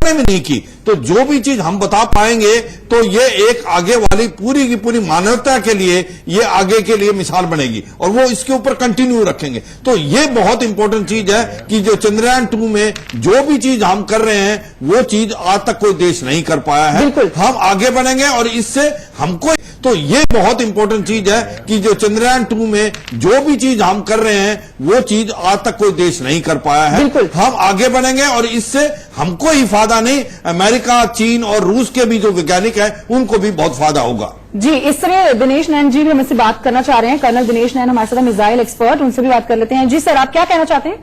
भी नहीं की। तो जो भी चीज हम बता पाएंगे तो ये एक आगे वाली पूरी की पूरी मानवता के लिए ये आगे के लिए मिसाल बनेगी और वो इसके ऊपर कंटिन्यू रखेंगे। तो ये बहुत इंपॉर्टेंट चीज है कि जो चंद्रयान 2 में जो भी चीज हम कर रहे हैं वो चीज आज तक कोई देश नहीं कर पाया है। हम आगे बढ़ेंगे और इससे हमको, तो ये बहुत इंपॉर्टेंट चीज है कि जो चंद्रयान 2 में जो भी चीज हम कर रहे हैं वो चीज आज तक कोई देश नहीं कर पाया है। हम आगे बढ़ेंगे और इससे हमको ही फायदा नहीं, अमेरिका, चीन और रूस के भी जो वैज्ञानिक हैं उनको भी बहुत फायदा होगा। जी, इस तरह दिनेश नैन जी भी हमसे बात करना चाह रहे हैं। कर्नल दिनेश नैन हमारे साथ मिसाइल एक्सपर्ट, उनसे भी बात कर लेते हैं। जी सर, आप क्या कहना चाहते हैं?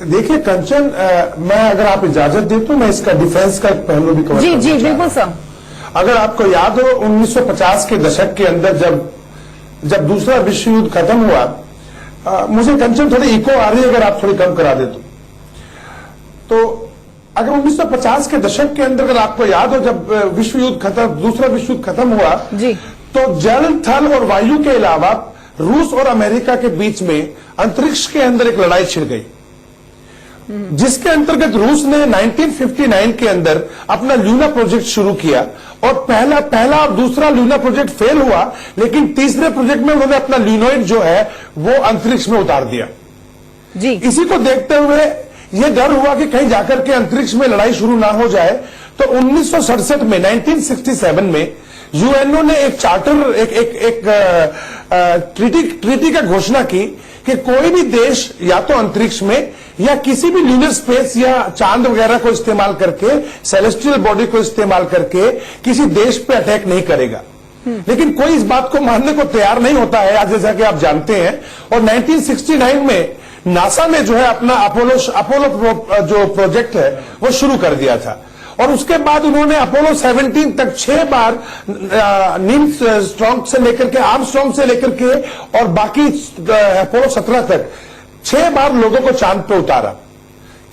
देखिए कंचन, मैं अगर आप इजाजत दें तो मैं इसका डिफेंस का एक पहलू भी कवर जी जी बिल्कुल सर। अगर आपको याद हो 1950 के दशक के अंदर जब दूसरा विश्व युद्ध खत्म हुआ, मुझे कंचन थोड़ी इको आ रही है, अगर आप थोड़ी कम करा दे तो अगर 1950 के दशक के अंदर अगर आपको याद हो जब दूसरा विश्व युद्ध खत्म हुआ जी, तो जल, थल और वायु के अलावा रूस और अमेरिका के बीच में अंतरिक्ष के अंदर एक लड़ाई छिड़ गई, जिसके अंतर्गत रूस ने 1959 के अंदर अपना ल्यूना प्रोजेक्ट शुरू किया और पहला और दूसरा ल्यूना प्रोजेक्ट फेल हुआ, लेकिन तीसरे प्रोजेक्ट में उन्होंने अपना ल्यूनोइड जो है वो अंतरिक्ष में उतार दिया। जी, इसी को देखते हुए यह डर हुआ कि कहीं जाकर के अंतरिक्ष में लड़ाई शुरू ना हो जाए, तो 1967 में 1967 में यूएनओ ने एक चार्टर एक ट्रीटी का घोषणा की कि कोई भी देश या तो अंतरिक्ष में या किसी भी ल्यूनर स्पेस या चांद वगैरह को इस्तेमाल करके, सेलेस्टियल बॉडी को इस्तेमाल करके किसी देश पे अटैक नहीं करेगा। लेकिन कोई इस बात को मानने को तैयार नहीं होता है, आज जैसा कि आप जानते हैं। और 1969 में नासा ने जो है अपना अपोलो जो प्रोजेक्ट है वो शुरू कर दिया था और उसके बाद उन्होंने अपोलो 17 तक 6 बार नील स्ट्रॉन्ग से लेकर के, आर्मस्ट्रॉन्ग से लेकर के और बाकी अपोलो 17 तक 6 बार लोगों को चांद पे उतारा।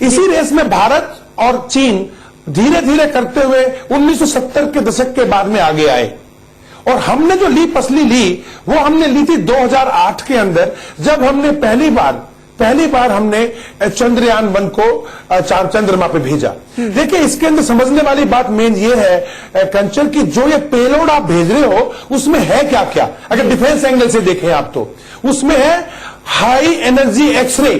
इसी रेस में भारत और चीन धीरे धीरे करते हुए 1970 के दशक के बाद में आगे आए और हमने जो लीप असली ली वो हमने ली थी 2008 के अंदर, जब हमने पहली बार हमने चंद्रयान 1 को चंद्रमा पे भेजा। देखिए इसके अंदर समझने वाली बात मेन ये है कंचन की जो ये पेलोड आप भेज रहे हो उसमें है क्या क्या, अगर डिफेंस एंगल से देखें आप तो उसमें है हाई एनर्जी एक्सरे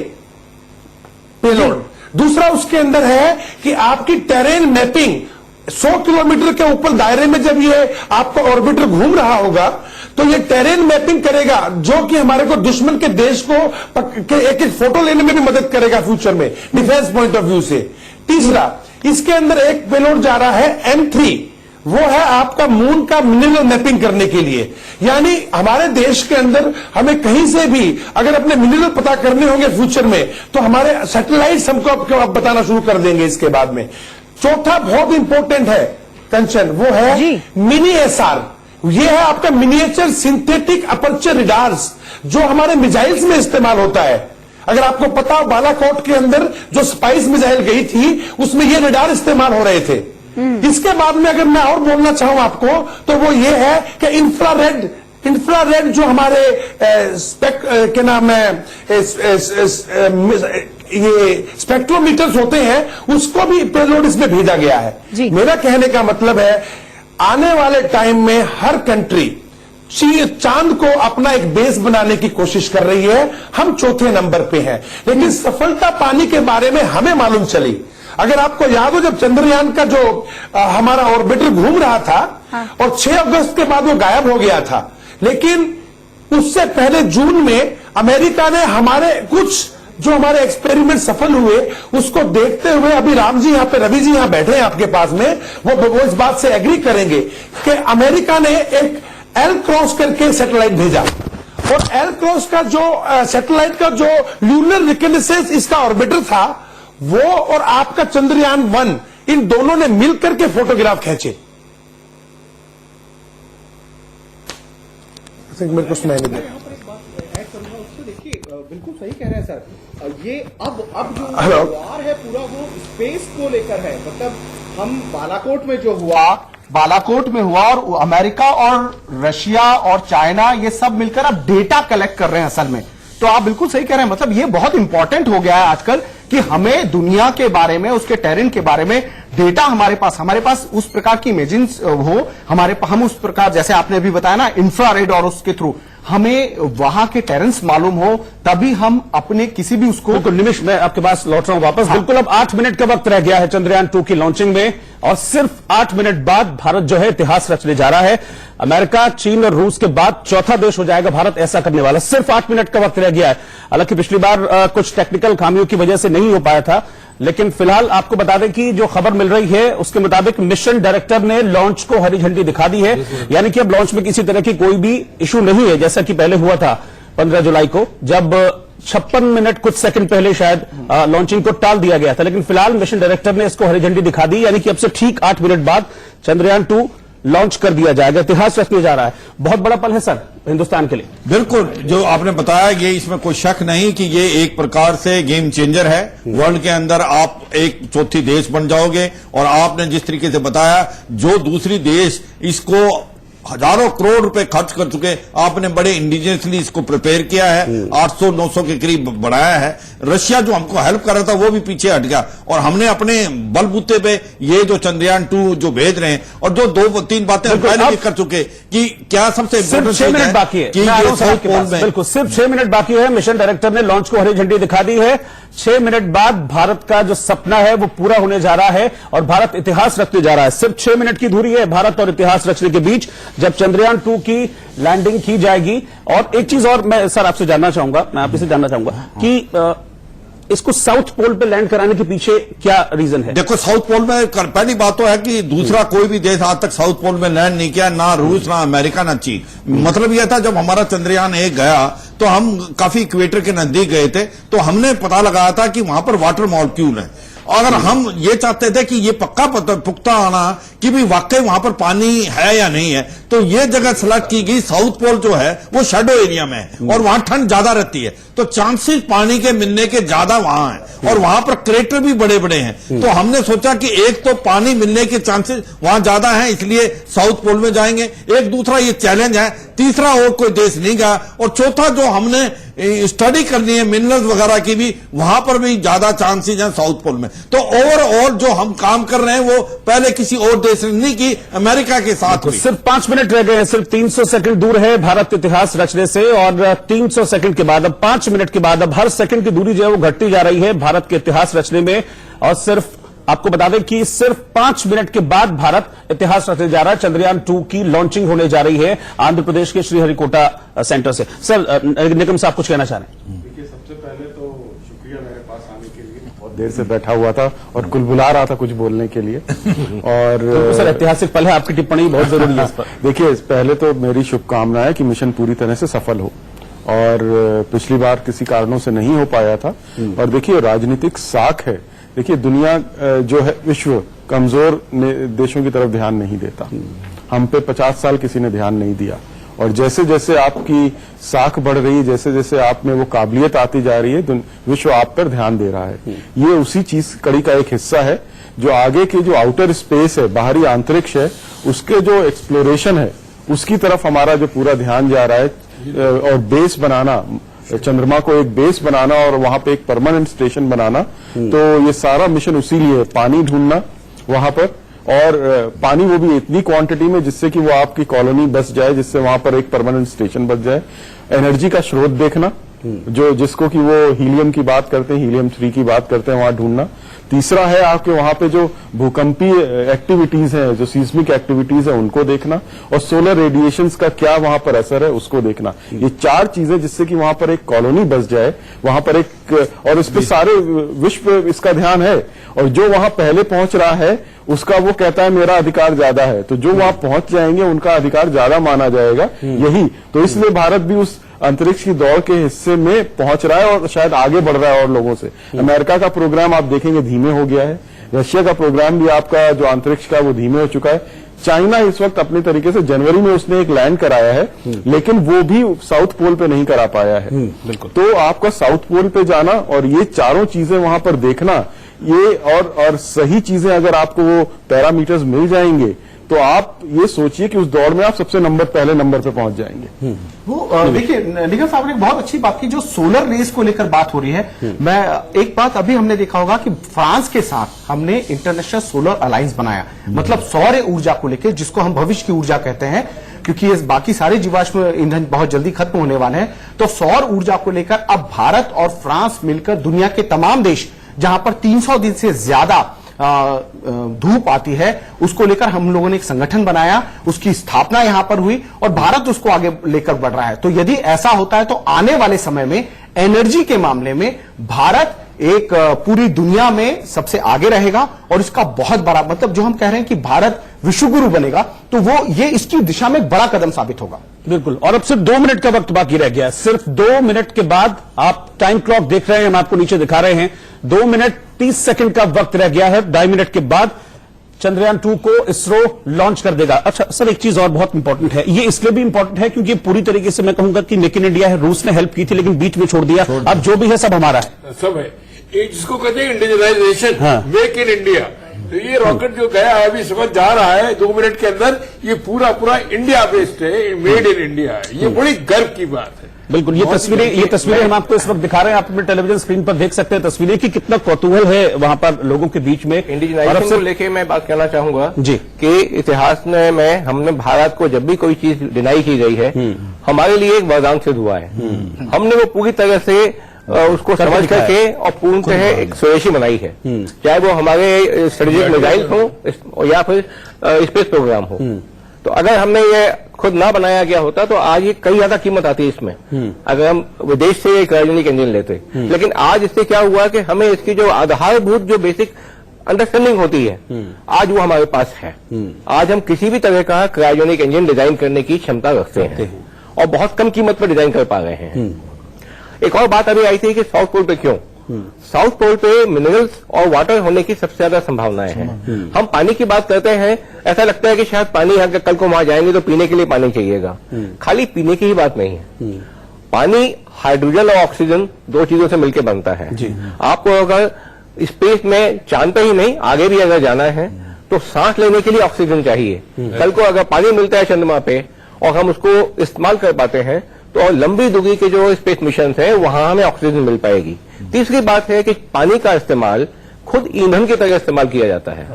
पेलोड। दूसरा उसके अंदर है कि आपकी टेरेन मैपिंग, 100 किलोमीटर के ऊपर दायरे में जब ये आपका ऑर्बिटर घूम रहा होगा तो ये टेरेन मैपिंग करेगा, जो कि हमारे को दुश्मन के देश को एक एक फोटो लेने में भी मदद करेगा फ्यूचर में डिफेंस पॉइंट ऑफ व्यू से। तीसरा इसके अंदर एक पेलोड जा रहा है M3, वो है आपका मून का मिनरल मैपिंग करने के लिए। यानी हमारे देश के अंदर हमें कहीं से भी अगर अपने मिनरल पता करने होंगे फ्यूचर में तो हमारे सैटेलाइट हमको अब बताना शुरू कर देंगे इसके बाद में। चौथा बहुत इंपॉर्टेंट है कंचन, वो है मिनी SR, ये है आपका मिनिएचर सिंथेटिक अपर्चर रिडार्स जो हमारे मिसाइल्स में इस्तेमाल होता है। अगर आपको पता हो बालाकोट के अंदर जो स्पाइस मिसाइल गई थी उसमें ये रिडार इस्तेमाल हो रहे थे। इसके बाद में अगर मैं और बोलना चाहूं आपको तो वो ये है कि इंफ्रारेड जो हमारे क्या नाम है ये स्पेक्ट्रोमीटर्स होते हैं उसको भी पेलोड इसमें भेजा गया है। मेरा कहने का मतलब है आने वाले टाइम में हर कंट्री चांद को अपना एक बेस बनाने की कोशिश कर रही है। हम चौथे नंबर पे हैं, लेकिन सफलता पाने के बारे में हमें मालूम चली। अगर आपको याद हो जब चंद्रयान का जो हमारा ऑर्बिटर घूम रहा था और 6 अगस्त के बाद वो गायब हो गया था, लेकिन उससे पहले जून में अमेरिका ने हमारे कुछ जो हमारे एक्सपेरिमेंट सफल हुए उसको देखते हुए, अभी राम जी यहां पे, रवि जी यहां बैठे हैं आपके पास में, वो इस बात से एग्री करेंगे कि अमेरिका ने एक एल क्रॉस करके सैटेलाइट भेजा और एल क्रॉस का जो सैटेलाइट का जो ल्यूनर रिकनेसेंस इसका ऑर्बिटर था वो और आपका चंद्रयान 1 इन दोनों ने मिलकर के फोटोग्राफ खींचे। मेरे को सुनाई नहीं दिया। बिल्कुल सही कह रहे हैं सर, ये अब जो वार है पूरा वो स्पेस को लेकर है। मतलब हम बालाकोट में हुआ और अमेरिका और रशिया और चाइना ये सब मिलकर अब डेटा कलेक्ट कर रहे हैं असल में। तो आप बिल्कुल सही कह रहे हैं, मतलब ये बहुत इंपॉर्टेंट हो गया है आजकल कि हमें दुनिया के बारे में, उसके टेरेन के बारे में डेटा हमारे पास उस प्रकार की इमेजिन्स हो, हम उस प्रकार, जैसे आपने अभी बताया ना, इंफ्रारेड और उसके थ्रू हमें वहां के टेरेंस मालूम हो, तभी हम अपने किसी भी उसको। बिल्कुल निमिष, मैं आपके पास लौट रहा हूं वापस। बिल्कुल, अब 8 मिनट का वक्त रह गया है चंद्रयान 2 की लॉन्चिंग में, और सिर्फ 8 मिनट बाद भारत जो है इतिहास रचने जा रहा है। अमेरिका, चीन और रूस के बाद चौथा देश हो जाएगा भारत ऐसा करने वाला। सिर्फ 8 मिनट का वक्त रह गया है। हालांकि पिछली बार कुछ टेक्निकल खामियों की वजह से नहीं हो पाया था, लेकिन फिलहाल आपको बता दें कि जो खबर मिल रही है उसके मुताबिक मिशन डायरेक्टर ने लॉन्च को हरी झंडी दिखा दी है। यानी कि अब लॉन्च में किसी तरह की कोई भी इशू नहीं है, जैसा कि पहले हुआ था 15 जुलाई को, जब 56 मिनट कुछ सेकंड पहले शायद लॉन्चिंग को टाल दिया गया था। लेकिन फिलहाल मिशन डायरेक्टर ने इसको हरी झंडी दिखा दी, यानी कि अब से ठीक 8 मिनट बाद चंद्रयान 2 लॉन्च कर दिया जाएगा। इतिहास रचने जा रहा है। बहुत बड़ा पल है सर हिंदुस्तान के लिए। बिल्कुल, जो आपने बताया ये इसमें कोई शक नहीं कि ये एक प्रकार से गेम चेंजर है। वर्ल्ड के अंदर आप एक चौथी देश बन जाओगे, और आपने जिस तरीके से बताया, जो दूसरी देश इसको हजारों करोड़ रुपए खर्च कर चुके, आपने बड़े इंडिजिनियसली इसको प्रिपेयर किया है, 800-900 के करीब बढ़ाया है। रशिया जो हमको हेल्प कर रहा था वो भी पीछे हट गया, और हमने अपने बलबूते पे ये जो चंद्रयान 2 जो भेज रहे हैं, और जो 2-3 बातें हम पहले भी कर चुके कि क्या सबसे सिर्फ 6 मिनट बाकी है, बिल्कुल सिर्फ 6 मिनट बाकी है। मिशन डायरेक्टर ने लॉन्च को हरी झंडी दिखा दी है। 6 मिनट बाद भारत का जो सपना है वो पूरा होने जा रहा है, और भारत इतिहास रचने जा रहा है। सिर्फ 6 मिनट की दूरी है भारत और इतिहास रचने के बीच, जब चंद्रयान 2 की लैंडिंग की जाएगी। और एक चीज और मैं सर आपसे जानना चाहूंगा, मैं आपसे जानना चाहूंगा कि इसको साउथ पोल पे लैंड कराने के पीछे क्या रीजन है? देखो, साउथ पोल में पहली बात तो है कि दूसरा कोई भी देश आज तक साउथ पोल में लैंड नहीं किया, ना रूस, ना अमेरिका, ना चीन। मतलब यह था, जब हमारा चंद्रयान 1 गया तो हम काफी इक्वेटर के नजदीक गए थे, तो हमने पता लगाया था कि वहां पर वाटर मॉलिक्यूल है। अगर हम ये चाहते थे कि ये पक्का पुख्ता आना कि भी वाकई वहां पर पानी है या नहीं है, तो ये जगह सिलेक्ट की गई। साउथ पोल जो है वो शैडो एरिया में है, और वहां ठंड ज्यादा रहती है, तो चांसेस पानी के मिलने के ज्यादा वहां है, और वहां पर क्रेटर भी बड़े बड़े हैं। तो हमने सोचा कि एक तो पानी मिलने के चांसेस वहां ज्यादा हैं, इसलिए साउथ पोल में जाएंगे। एक दूसरा ये चैलेंज है, तीसरा और कोई देश नहीं गया, और चौथा जो हमने स्टडी करनी है मिनरल्स वगैरह की भी, वहां पर भी ज्यादा चांसेस हैं साउथ पोल में। तो ओवरऑल जो हम काम कर रहे हैं वो पहले किसी और देश ने नहीं की, अमेरिका के साथ भी। सिर्फ 5 मिनट रह गए हैं, सिर्फ 300 सेकंड दूर है भारत इतिहास रचने से, और 300 सेकंड के बाद, अब 5 मिनट के बाद, अब हर सेकंड की दूरी जो है वो घटती जा रही है भारत के इतिहास रचने में। और सिर्फ आपको बता दें कि सिर्फ 5 मिनट के बाद भारत इतिहास रचने जा रहा है। चंद्रयान 2 की लॉन्चिंग होने जा रही है आंध्र प्रदेश के श्रीहरिकोटा सेंटर से। सर, निगम साहब कुछ कहना चाह रहे हैं? देखिए, सबसे पहले तो शुक्रिया मेरे पास आने के लिए। बहुत देर से बैठा हुआ था और कुलबुला रहा था कुछ बोलने के लिए। और तो सर, ऐतिहासिक पल है, आपकी टिप्पणी बहुत जरूरी है इस पर। देखिए, पहले तो मेरी शुभकामनाएं है कि मिशन पूरी तरह से सफल हो, और पिछली बार किसी कारणों से नहीं हो पाया था। और देखिए, राजनीतिक साख है। देखिए, दुनिया जो है, विश्व कमजोर देशों की तरफ ध्यान नहीं देता। हम पे 50 साल किसी ने ध्यान नहीं दिया, और जैसे जैसे आपकी साख बढ़ रही है, जैसे जैसे आप में वो काबिलियत आती जा रही है, विश्व आप पर ध्यान दे रहा है। ये उसी चीज कड़ी का एक हिस्सा है, जो आगे की जो आउटर स्पेस है, बाहरी अंतरिक्ष है, उसके जो एक्सप्लोरेशन है, उसकी तरफ हमारा जो पूरा ध्यान जा रहा है। और बेस बनाना, चंद्रमा को एक बेस बनाना और वहां पे एक परमानेंट स्टेशन बनाना, तो ये सारा मिशन उसी लिए, पानी ढूंढना वहां पर, और पानी वो भी इतनी क्वांटिटी में जिससे कि वो आपकी कॉलोनी बस जाए, जिससे वहां पर एक परमानेंट स्टेशन बच जाए। एनर्जी का स्रोत देखना, जो जिसको कि वो हीलियम की बात करते हैं, हीलियम 3 की बात करते हैं, वहां ढूंढना। तीसरा है आपके वहां पे जो भूकंपीय एक्टिविटीज हैं, जो सीस्मिक एक्टिविटीज है, उनको देखना, और सोलर रेडिएशंस का क्या वहां पर असर है उसको देखना। ये 4 चीजें जिससे कि वहां पर एक कॉलोनी बस जाए, वहां पर एक, और इस पे सारे विश्व इसका ध्यान है। और जो वहां पहले पहुंच रहा है उसका वो कहता है मेरा अधिकार ज्यादा है, तो जो वहां पहुंच जाएंगे उनका अधिकार ज्यादा माना जाएगा। यही तो, इसलिए भारत भी उस अंतरिक्ष की दौड़ के हिस्से में पहुंच रहा है, और शायद आगे बढ़ रहा है और लोगों से। अमेरिका का प्रोग्राम आप देखेंगे धीमे हो गया है, रशिया का प्रोग्राम भी आपका जो अंतरिक्ष का वो धीमे हो चुका है। चाइना इस वक्त अपनी तरीके से जनवरी में उसने एक लैंड कराया है, लेकिन वो भी साउथ पोल पे नहीं करा पाया है। बिल्कुल। तो आपका साउथ पोल पे जाना और ये चारों चीजें वहां पर देखना, ये और सही चीजें अगर आपको वो पैरामीटर्स मिल जाएंगे, तो आप ये सोचिए कि उस दौड़ में आप सबसे पहले नंबर पे पहुंच जाएंगे। वो देखिए निगम साहब ने बहुत अच्छी बात की, जो सोलर रेस को लेकर बात हो रही है। मैं एक बात अभी हमने देखा होगा कि फ्रांस के साथ हमने इंटरनेशनल सोलर अलायंस बनाया, मतलब सौर ऊर्जा को लेकर, जिसको हम भविष्य की ऊर्जा कहते हैं, क्योंकि ये बाकी सारे जीवाश्म ईंधन बहुत जल्दी खत्म होने वाले हैं। तो सौर ऊर्जा को लेकर अब भारत और फ्रांस मिलकर दुनिया के तमाम देश जहां पर 300 दिन से ज्यादा धूप आती है, उसको लेकर हम लोगों ने एक संगठन बनाया, उसकी स्थापना यहां पर हुई और भारत उसको आगे लेकर बढ़ रहा है। तो यदि ऐसा होता है तो आने वाले समय में एनर्जी के मामले में भारत एक पूरी दुनिया में सबसे आगे रहेगा और इसका बहुत बड़ा, मतलब जो हम कह रहे हैं कि भारत विश्वगुरु बनेगा, तो वो ये इसकी दिशा में एक बड़ा कदम साबित होगा। बिल्कुल। और अब सिर्फ 2 मिनट का वक्त बाकी रह गया, सिर्फ 2 मिनट के बाद आप टाइम क्लॉक देख रहे हैं, हम आपको नीचे दिखा रहे हैं, 2 मिनट 30 सेकंड का वक्त रह गया है। 2.5 मिनट के बाद चंद्रयान 2 को इसरो लॉन्च कर देगा। अच्छा सर, एक चीज और बहुत इंपॉर्टेंट है, ये इसलिए भी इंपॉर्टेंट है क्योंकि पूरी तरीके से मैं कहूंगा कि मेक इन इंडिया है, रूस ने हेल्प की थी लेकिन बीच में छोड़ दिया, अब जो भी है सब हमारा है, सब है। ये जिसको कहते हैं इंडिजिनाइजेशन, हाँ। Make in India. तो ये रॉकेट जो गया है अभी समझ जा रहा है 2 मिनट के अंदर, ये पूरा इंडिया बेस्ड है, मेड इन इंडिया है। ये बड़ी गर्व की बात है। बिल्कुल। ये तस्वीरें हम आपको इस वक्त दिखा रहे हैं, आप अपने टेलीविजन स्क्रीन पर देख सकते हैं तस्वीरें कि कितना कौतूहल है वहां पर लोगों के बीच में। इंडिजिनाइजेशन को लेके मैं बात कहना चाहूंगा जी कि इतिहास में हमने भारत को जब भी कोई चीज डिनाई की गई है, हमारे लिए एक वरदान सिद्ध हुआ है। हमने वो पूरी तरह से उसको समझ करके और पूर्णतः एक स्वदेशी बनाई है, चाहे वो हमारे स्ट्रेटेजिक मिसाइल हो या फिर स्पेस प्रोग्राम हो। तो अगर हमने ये खुद ना बनाया गया होता तो आज ये कई ज्यादा कीमत आती है इसमें, अगर हम विदेश से एक क्रायोजेनिक इंजन लेते। लेकिन आज इससे क्या हुआ कि हमें इसकी जो आधारभूत जो बेसिक अंडरस्टैंडिंग होती है, आज वो हमारे पास है। आज हम किसी भी तरह का क्रायोजेनिक इंजन डिजाइन करने की क्षमता रखते हैं और बहुत कम कीमत पर डिजाइन कर पा रहे हैं। एक और बात अभी आई थी कि साउथ पोल पे क्यों, साउथ पोल पे मिनरल्स और वाटर होने की सबसे ज्यादा संभावनाएं हैं। हम पानी की बात करते हैं, ऐसा लगता है कि शायद पानी अगर कल को वहां जाएंगे तो पीने के लिए पानी चाहिएगा। खाली पीने की ही बात नहीं है, पानी हाइड्रोजन और ऑक्सीजन 2 चीजों से मिलकर बनता है। आपको अगर स्पेस में चांद पे ही नहीं आगे भी अगर जाना है तो सांस लेने के लिए ऑक्सीजन चाहिए। कल को अगर पानी मिलता है चंद्रमा पे और हम उसको इस्तेमाल कर पाते हैं तो लंबी दूरी के जो स्पेस मिशन है वहां हमें ऑक्सीजन मिल पाएगी। तीसरी बात है कि पानी का इस्तेमाल खुद ईंधन की तरह इस्तेमाल किया जाता है।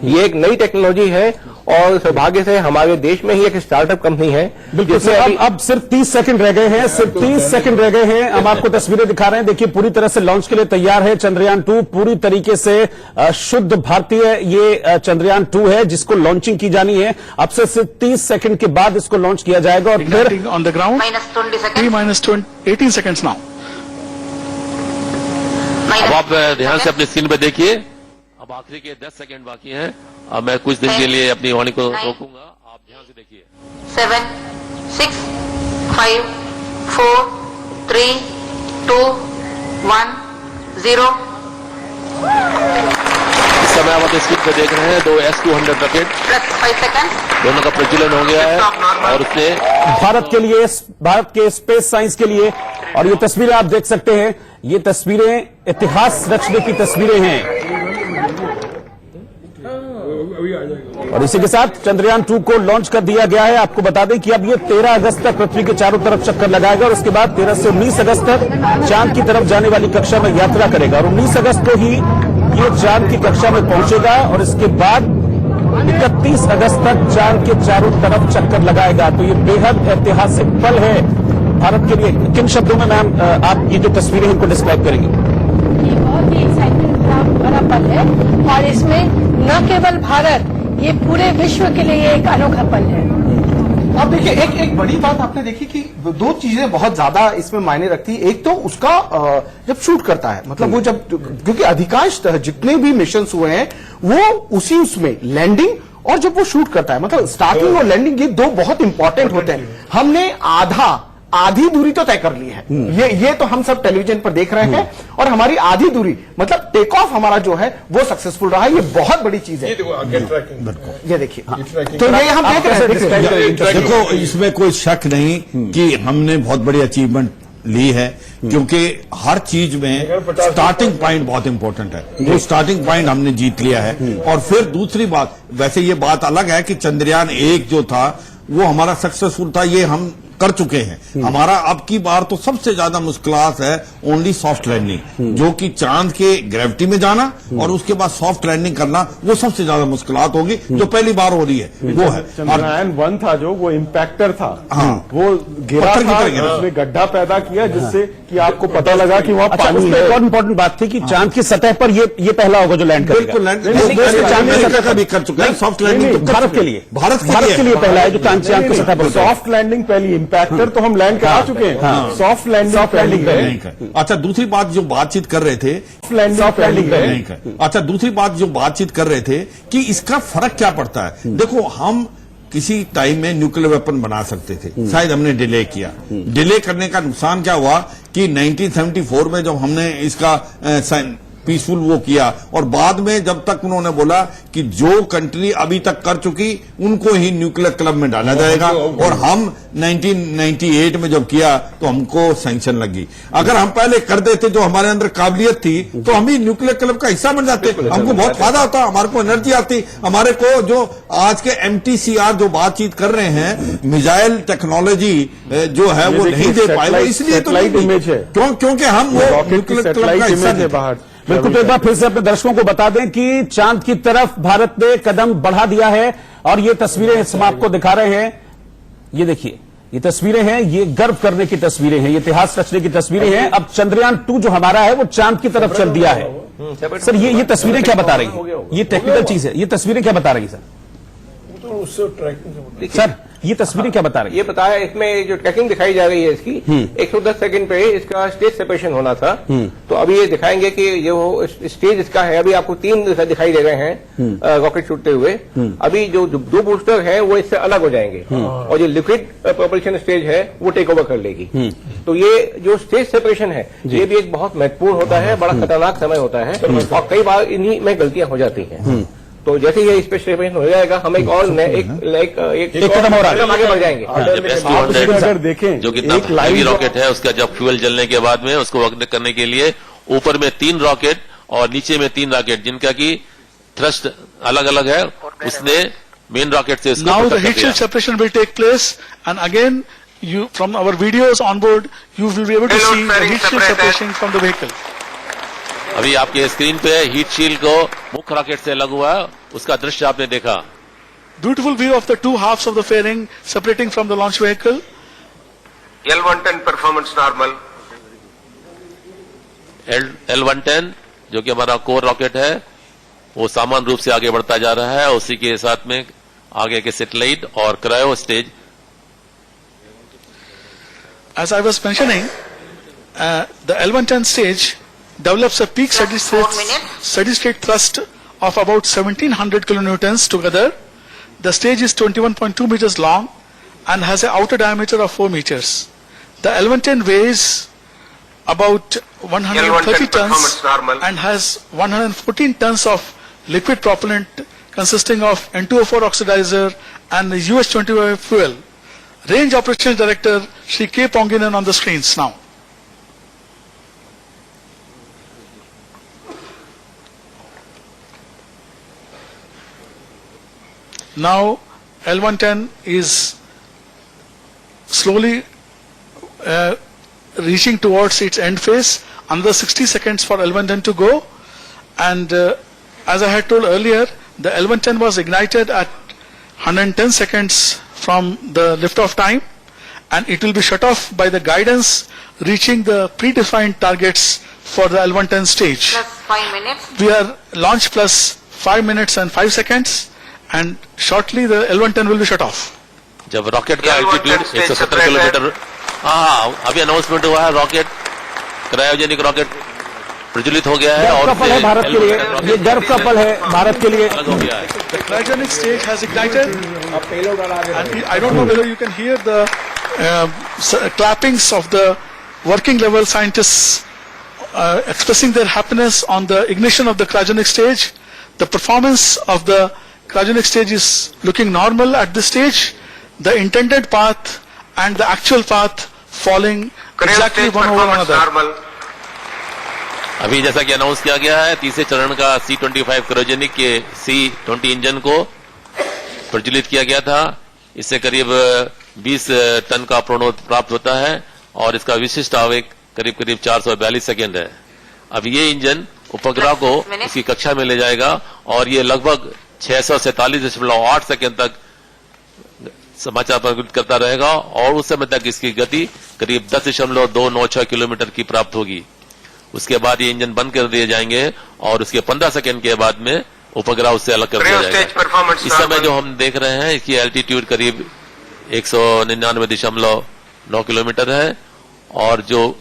ये एक नई टेक्नोलॉजी है और सौभाग्य से हमारे देश में ही एक स्टार्टअप कंपनी है। बिल्कुल। अब सिर्फ 30 सेकंड रह गए हैं, सिर्फ 30 सेकंड रह गए हैं। हम आपको तस्वीरें दिखा रहे हैं, देखिए पूरी तरह से लॉन्च के लिए तैयार है चंद्रयान 2, पूरी तरीके से शुद्ध भारतीय ये चंद्रयान 2 है जिसको लॉन्चिंग की जानी है। अब से सिर्फ 30 सेकंड के बाद इसको लॉन्च किया जाएगा और फिर on the ground -18 seconds now. अब आप ध्यान से अपनी स्क्रीन पे देखिए, अब आखिरी के 10 सेकंड बाकी हैं। अब मैं कुछ दिन के लिए अपनी वाणी को रोकूंगा, आप ध्यान से देखिए। 7, 6, 5, 4, 3, 2, 1, 0। इस समय आप अपनी स्क्रीन पे देख रहे हैं 2 S-200 रॉकेट, 5 सेकंड दोनों का प्रज्वलन हो गया है और उसने भारत के लिए, भारत के स्पेस साइंस के लिए, और ये तस्वीरें आप देख सकते हैं, ये तस्वीरें इतिहास रचने की तस्वीरें हैं। और इसी के साथ चंद्रयान 2 को लॉन्च कर दिया गया है। आपको बता दें कि अब ये 13 अगस्त तक पृथ्वी के चारों तरफ चक्कर लगाएगा और उसके बाद 13 से 19 अगस्त तक चांद की तरफ जाने वाली कक्षा में यात्रा करेगा और 19 अगस्त को ही ये चांद की कक्षा में पहुंचेगा और इसके बाद 31 अगस्त तक चांद के चारों तरफ चक्कर लगाएगा। तो ये बेहद ऐतिहासिक पल है भारत के लिए। किन शब्दों में मैम आप ये जो तस्वीरें इनको डिस्क्राइब करेंगे? ये बहुत ही एक्साइटमेंट भरा पल है और इसमें न केवल भारत, ये पूरे विश्व के लिए एक अनोखा पल है। अब देखिए एक बड़ी बात आपने देखी कि 2 चीजें बहुत ज्यादा इसमें मायने रखती है। एक तो उसका जब शूट करता है, मतलब वो जब, क्योंकि अधिकांश जितने भी मिशन हुए हैं वो उसी उसमें लैंडिंग और जब वो शूट करता है, मतलब स्टार्टिंग और लैंडिंग ये 2 बहुत इंपॉर्टेंट होते हैं। हमने आधी दूरी तो तय कर ली है, ये तो हम सब टेलीविजन पर देख रहे हैं और हमारी आधी दूरी मतलब टेक ऑफ हमारा जो है वो सक्सेसफुल रहा है। ये बहुत बड़ी चीज है। ये देखिए, तो ये हम देख रहे हैं। देखो, इसमें कोई शक नहीं कि हमने बहुत बड़ी अचीवमेंट ली है, क्योंकि हर चीज में स्टार्टिंग पॉइंट बहुत इंपॉर्टेंट है। वो स्टार्टिंग पॉइंट हमने जीत लिया है। और फिर दूसरी बात, वैसे ये बात अलग है कि चंद्रयान 1 जो था वो हमारा सक्सेसफुल था, ये हम कर चुके हैं। हमारा अब की बार तो सबसे ज्यादा मुश्किलात है ओनली सॉफ्ट लैंडिंग, जो कि चांद के ग्रेविटी में जाना और उसके बाद सॉफ्ट लैंडिंग करना, वो सबसे ज्यादा मुश्किलात होगी जो पहली बार हो रही है। वो है चंद्रयान 1 था जो वो इम्पैक्टर था। हाँ। वो गिरा पत्थर की था, तरह गिरा। उसने गड्ढा पैदा किया जिससे कि आपको पता लगा कि वहाँ अच्छा, पानी उसमें है। एक और इम्पोर्टेंट बात थी कि चांद की सतह पर ये पहला होगा जो लैंड करेगा। बिल्कुल लैंड चांद की सतह का भी कर चुका है। सॉफ्ट लैंडिंग तो भारत के लिए, भारत के लिए पहला है जो चांद की सतह पर उतरेगा। सॉफ्ट लैंडिंग पहली, इम्पैक्टर तो हम लैंड करा चुके हैं। सॉफ्ट लैंडिंग पहली। अच्छा, दूसरी बात जो बातचीत कर रहे थे, सॉफ्ट लैंडिंग नहीं कर। अच्छा, दूसरी बात जो बातचीत कर रहे थे कि इसका फर्क क्या पड़ता है। देखो, हम किसी टाइम में न्यूक्लियर वेपन बना सकते थे, शायद हमने डिले किया। डिले करने का नुकसान क्या हुआ कि 1974 में जब हमने इसका पीसफुल वो किया, और बाद में जब तक उन्होंने बोला कि जो कंट्री अभी तक कर चुकी उनको ही न्यूक्लियर क्लब में डाला जाएगा, और हम 1998 में जब किया तो हमको सैंक्शन लगी। अगर हम पहले कर देते, जो हमारे अंदर काबिलियत थी, तो हम ही न्यूक्लियर क्लब का हिस्सा बन जाते, हमको बहुत फायदा होता, हमारे को एनर्जी आती, हमारे को जो आज के MTCR जो बातचीत कर रहे हैं, मिसाइल टेक्नोलॉजी जो है वो नहीं दे पाए, वो इसलिए तो इमेज है क्योंकि हम वो न्यूक्लियर क्लब का हिस्सा थे बाहर। बिल्कुल, तो एक बार फिर से अपने दर्शकों को बता दें कि चांद की तरफ भारत ने कदम बढ़ा दिया है, और ये तस्वीरें हम आपको दिखा रहे हैं। ये देखिए, ये तस्वीरें हैं, ये गर्व करने की तस्वीरें हैं, ये इतिहास रचने की तस्वीरें हैं। अब चंद्रयान 2 जो हमारा है वो चांद की तरफ चल दिया है। सर, ये तस्वीरें क्या बता रही है? ये टेक्निकल चीज है, ये तस्वीरें क्या बता रही है सर? सर, ये तस्वीरें क्या बता रही है? ये बताया, इसमें जो ट्रैकिंग दिखाई जा रही है इसकी 110 सेकंड पे इसका स्टेज सेपरेशन होना था। तो अभी ये दिखाएंगे कि ये वो स्टेज इसका है। अभी आपको 3 दिखाई दे रहे हैं रॉकेट छूटते हुए। अभी जो 2 बूस्टर हैं वो इससे अलग हो जाएंगे, और ये लिक्विड प्रोपल्शन स्टेज है वो टेक ओवर कर लेगी। तो ये जो स्टेज सेपरेशन है ये भी एक बहुत महत्वपूर्ण होता है, बड़ा खतरनाक समय होता है, और कई बार इन्हीं में गलतियां हो जाती हैं। तो जैसे ये स्पेशलाइजेशन हो जाएगा, हम एक कदम और आगे बढ़ जाएंगे। अगर देखें, जो कितना हैवी रॉकेट है, उसका जब फ्यूल जलने के बाद में उसको वर्क करने के लिए ऊपर में 3 रॉकेट और नीचे में 3 रॉकेट, जिनका की थ्रस्ट अलग अलग है, उसने मेन रॉकेट से इसको Now the heat shield separation will take place, and again you from our videos on board you will be able to see the heat shield separation from the vehicle. अभी आपके screen पे heat shield को मुख्य rocket से अलग हुआ है, उसका दृश्य आपने देखा। Beautiful view of the 2 halves of the fairing separating from the launch vehicle. L110 performance normal. L110 जो कि हमारा कोर रॉकेट है, वो सामान्य रूप से आगे बढ़ता जा रहा है। उसी के साथ में आगे के सैटेलाइट और cryo stage. As I was mentioning, the L110 stage develops a peak steady state thrust of about 1700 kilonewtons together. The stage is 21.2 meters long and has an outer diameter of 4 meters. The L110 weighs about 130 tons and has 114 tons of liquid propellant consisting of N2O4 oxidizer and US-25 fuel. Range Operations Director Shri K. Ponginen on the screens now. Now L110 is slowly reaching towards its end phase. Another 60 seconds for L110 to go, and as I had told earlier, the L110 was ignited at 110 seconds from the liftoff time, and it will be shut off by the guidance reaching the predefined targets for the L110 stage. Plus 5 minutes. We are launch plus 5 minutes and 5 seconds. And shortly the L110 will be shut off. जब rocket का altitude 170 kilometre, अभी announcement हुआ है, rocket cryogenic rocket प्रज्वलित हो गया है, और गर्व का पल है भारत के लिए, ये गर्व का पल है भारत के लिए। The cryogenic stage has ignited, and I don't know whether you can hear the clappings of the working level scientists expressing their happiness on the ignition of the cryogenic stage. The performance of the cryogenic stage is looking normal at this stage. The intended path and the actual path falling exactly one over another. अभी जैसा कि announce किया गया है, तीसरे चरण का C-25 cryogenic के C-20 इंजन को प्रज्वलित किया गया था। इससे करीब 20 टन का प्रणोद प्राप्त होता है और इसका विशिष्ट आवेग करीब करीब 442 सेकेंड है। अब ये इंजन उपग्रह को इसकी कक्षा में ले जाएगा और ये लगभग 647.8 सेकेंड तक समाचार प्रकटित करता रहेगा और उस समय तक इसकी गति करीब 10.296 किलोमीटर की प्राप्त होगी। उसके बाद ये इंजन बंद कर दिए जाएंगे और उसके 15 सेकेंड के बाद में उपग्रह उससे अलग कर दिया जाएगा। इस समय जो हम देख रहे हैं इसकी एल्टीट्यूड करीब 199.9 किलोमीटर है और जो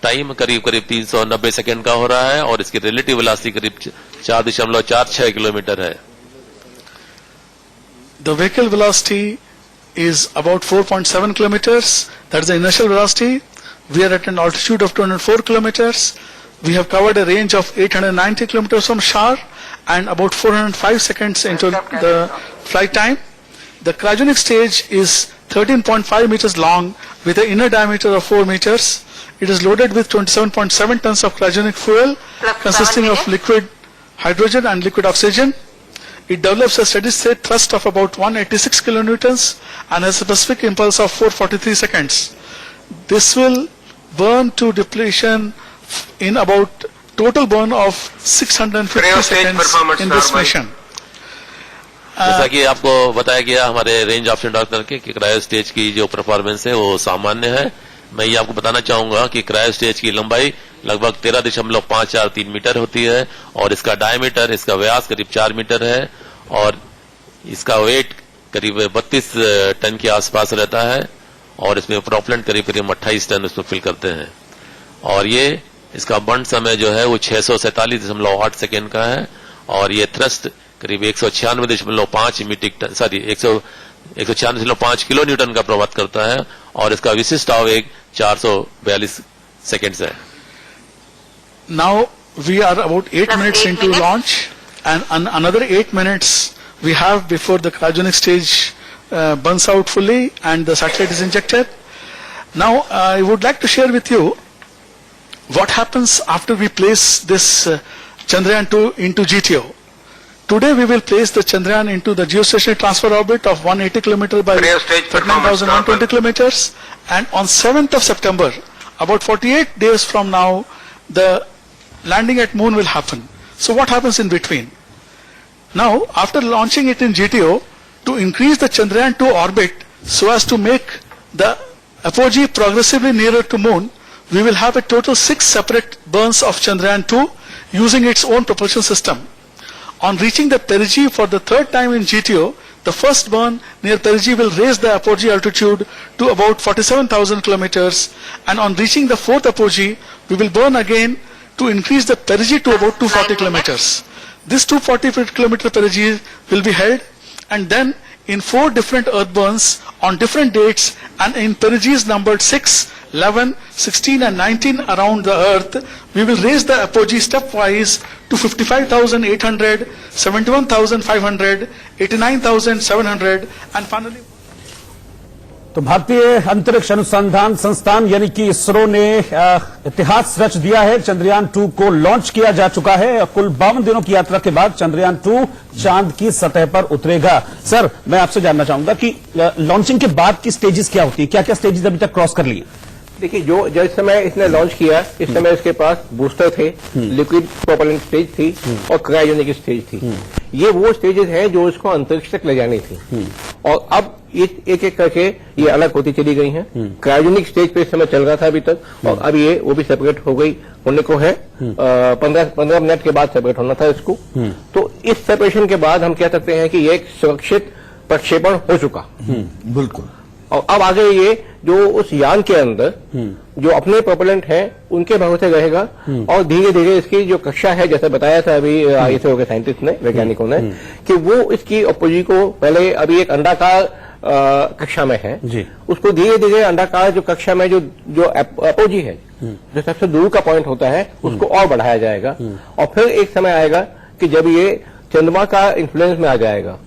टाइम करीब करीब 390 सेकेंड का हो रहा है और इसकी रिलेटिव वेलोसिटी करीब 4.46 किलोमीटर है। The vehicle velocity is about 4.7 kilometers. That is the inertial velocity. We are at an altitude of 204 kilometers. We have covered a range of 890 kilometers from Shar and about 405 seconds into the flight time. The cryogenic stage is 13.5 meters long with an inner diameter of 4 meters. It is loaded with 27.7 tons of cryogenic fuel consisting of liquid hydrogen and liquid oxygen. It develops a steady state thrust of about 186 kilonewtons and has a specific impulse of 443 seconds. This will burn to depletion in about total burn of 650 seconds in this mission. जैसा कि आपको बताया गया हमारे range option doctor के कि cryo stage की जो परफॉर्मेंस है वो सामान्य है। मैं ये आपको बताना चाहूंगा कि क्रायो स्टेज की लंबाई लगभग 13.543 मीटर होती है और इसका डायमीटर, इसका व्यास करीब 4 मीटर है और इसका वेट करीब 32 टन के आसपास रहता है और इसमें प्रोपेलेंट करीब करीब 28 टन उसमें फिल करते हैं और ये इसका बर्न समय जो है वो 647.8 सेकेंड का है और ये थ्रस्ट करीब 196.5 मीट्रिक टन 196.5 किलो न्यूटन का प्रभावित करता है और इसका विशिष्ट आवेग 442 सेकेंड्स है। Now we are about 8 minutes into launch and another 8 minutes we have before the cryogenic stage burns out fully and the satellite is injected. Now I would like to share with you what happens after we place this Chandrayaan-2 into GTO. Today we will place the Chandrayaan into the geostationary transfer orbit of 180 km by 39,120 kilometers and on 7th of September, about 48 days from now, the landing at moon will happen. So what happens in between? Now, after launching it in GTO, to increase the Chandrayaan-2 orbit so as to make the apogee progressively nearer to moon, we will have a total 6 separate burns of Chandrayaan-2 using its own propulsion system. On reaching the perigee for the third time in GTO, the first burn near perigee will raise the apogee altitude to about 47,000 kilometers, and on reaching the fourth apogee, we will burn again to increase the perigee to about 240 kilometers. This 240 kilometer perigee will be held, and then in 4 different earth burns on different dates and in perigees numbered 6, 11, 16 and 19 around the earth, we will raise the apogee stepwise to 55,800, 71,500, 89,700 and finally तो भारतीय अंतरिक्ष अनुसंधान संस्थान यानी कि इसरो ने इतिहास रच दिया है। चंद्रयान-2 को लॉन्च किया जा चुका है। कुल 52 दिनों की यात्रा के बाद चंद्रयान-2 चांद की सतह पर उतरेगा। सर, मैं आपसे जानना चाहूंगा कि लॉन्चिंग के बाद की स्टेजेस क्या होती है, क्या क्या स्टेजेस अभी तक क्रॉस कर लिए? देखिए, जो जिस समय इसने लॉन्च किया इस समय इसके पास बूस्टर थे, लिक्विड प्रोपेलेंट स्टेज थी और क्रायोजेनिक स्टेज थी। ये वो स्टेजेस हैं जो इसको अंतरिक्ष तक ले जानी थी और अब एक एक करके ये अलग होती चली गई हैं। क्रायोजेनिक स्टेज पे इस समय चल रहा था अभी तक और अब ये वो भी सेपरेट हो गई होने को है। 15 मिनट के बाद सेपरेट होना था इसको। तो इस सेपरेशन के बाद हम कह सकते हैं कि ये एक सुरक्षित प्रक्षेपण हो चुका। बिल्कुल। और अब आगे ये जो उस यान के अंदर जो अपने प्रोपेलेंट हैं उनके भरोसे रहेगा और धीरे धीरे इसकी जो कक्षा है, जैसे बताया था अभी ISRO के साइंटिस्ट ने, वैज्ञानिकों ने, कि वो इसकी अपोजी को पहले अभी एक अंडाकार कक्षा में है जी। उसको धीरे धीरे अंडाकार जो कक्षा में जो अपोजी है, जो सबसे दूर का पॉइंट होता है, उसको और बढ़ाया जाएगा और फिर एक समय आएगा कि जब ये चंद्रमा का इन्फ्लुएंस में आ जाएगा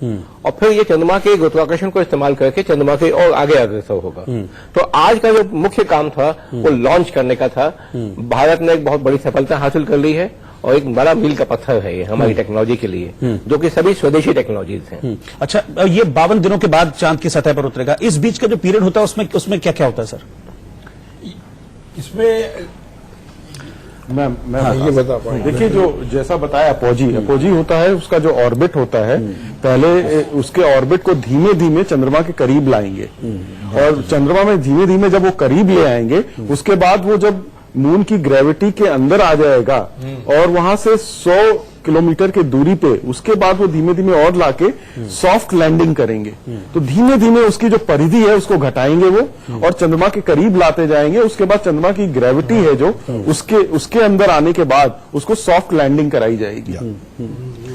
और फिर ये चंद्रमा के गुरुत्वाकर्षण को इस्तेमाल करके चंद्रमा के और आगे अग्रसर होगा। तो आज का जो मुख्य काम था वो लॉन्च करने का था। भारत ने एक बहुत बड़ी सफलता हासिल कर ली है और एक बड़ा मील का पत्थर है ये हमारी टेक्नोलॉजी के लिए, जो कि सभी स्वदेशी टेक्नोलॉजीज हैं। अच्छा, ये 52 दिनों के बाद चांद की सतह पर उतरेगा। इस बीच का जो पीरियड होता है उसमें क्या क्या होता है सर? इसमें मैं ये बता पाऊंगा। देखिए, जो जैसा बताया अपोजी होता है, उसका जो ऑर्बिट होता है, पहले उसके ऑर्बिट को धीमे धीमे चंद्रमा के करीब लाएंगे और चंद्रमा में धीमे धीमे जब वो करीब ले आएंगे, उसके बाद वो जब मून की ग्रेविटी के अंदर आ जाएगा और वहां से 100 किलोमीटर की दूरी पे उसके बाद वो धीमे धीमे और लाके सॉफ्ट लैंडिंग करेंगे। तो धीमे धीमे उसकी जो परिधि है उसको घटाएंगे वो और चंद्रमा के करीब लाते जाएंगे। उसके बाद चंद्रमा की ग्रेविटी है जो उसके अंदर आने के बाद उसको सॉफ्ट लैंडिंग कराई जाएगी।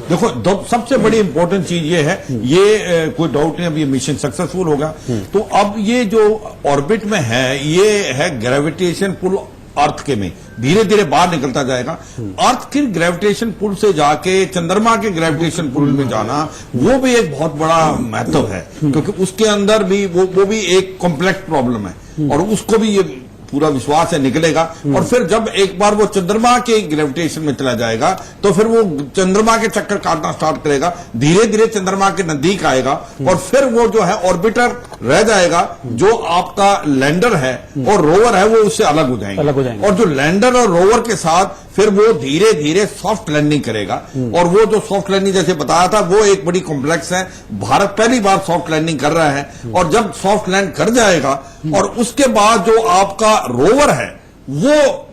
देखो, सबसे बड़ी इंपॉर्टेंट चीज ये है, ये कोई डाउट नहीं, अब ये मिशन सक्सेसफुल होगा। तो अब ये जो ऑर्बिट में है, ये है ग्रेविटेशन पुल अर्थ के में धीरे धीरे बाहर निकलता जाएगा। अर्थ की ग्रेविटेशन पुल से जाके चंद्रमा के ग्रेविटेशन पुल में जाना, वो भी एक बहुत बड़ा महत्व है, क्योंकि उसके अंदर भी वो भी एक कॉम्प्लेक्स प्रॉब्लम है और उसको भी ये पूरा विश्वास है निकलेगा। और फिर जब एक बार वो चंद्रमा के ग्रेविटेशन में चला जाएगा तो फिर वो चंद्रमा के चक्कर काटना स्टार्ट करेगा, धीरे धीरे चंद्रमा के नजदीक आएगा और फिर वो जो है ऑर्बिटर रह जाएगा, जो आपका लैंडर है और रोवर है वो उससे अलग हो जाएंगे। और जो लैंडर और रोवर के साथ फिर वो धीरे धीरे सॉफ्ट लैंडिंग करेगा। और वो जो सॉफ्ट लैंडिंग जैसे बताया था, वो एक बड़ी कॉम्प्लेक्स है। भारत पहली बार सॉफ्ट लैंडिंग कर रहा है और जब सॉफ्ट लैंड कर जाएगा और उसके बाद जो आपका रोवर है वो